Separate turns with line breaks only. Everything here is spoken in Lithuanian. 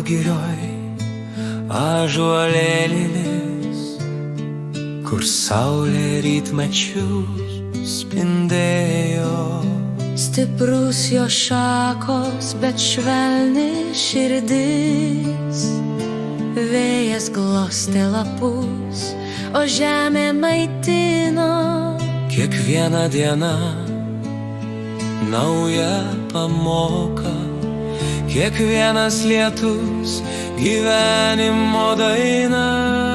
girioj ąžuolėlis, kur saulė rytmečiu spindėjo.
Stiprus jo šakos, bet švelni širdis. Vėjas glostė lapus, o žemė maitino.
Kiekviena diena nauja pamoka, kiekvienas lietus gyvenimo daina.